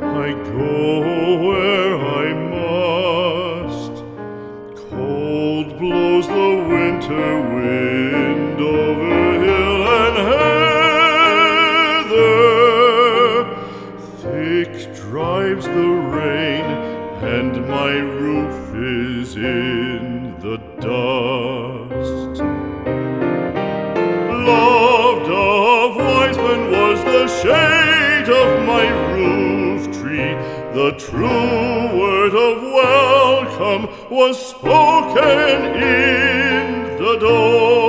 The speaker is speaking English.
I go where I must. Cold blows the winter wind over hill and heather. Thick drives the rain, and my roof is in the dust. Loved of wise men was the shade of my roof tree. The true word of welcome was spoken in the door.